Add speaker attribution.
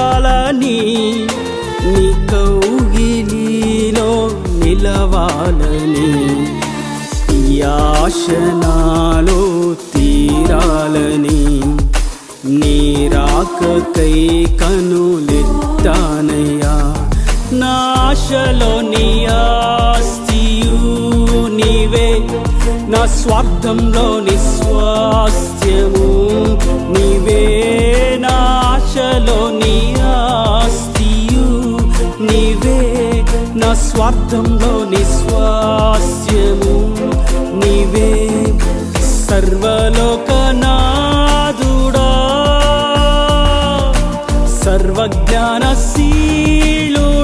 Speaker 1: చేరాలని నీ కౌగిలిలో నిలవాలని ఈ ఆశ నాలో తీరాలని నీ రాకకై కనులెత్తానయ్యా నా ఆశలో నీ ఆస్తియు నీవే నా స్వార్థంలో నిస్వాస్థ్యము నీవే నా ఆశలో నీ ఆస్తియు నీవే నా స్వార్థంలో నిస్వాస్థ్యము నీవే సర్వలోకనాథుడా సర్వజ్ఞానశీలుడా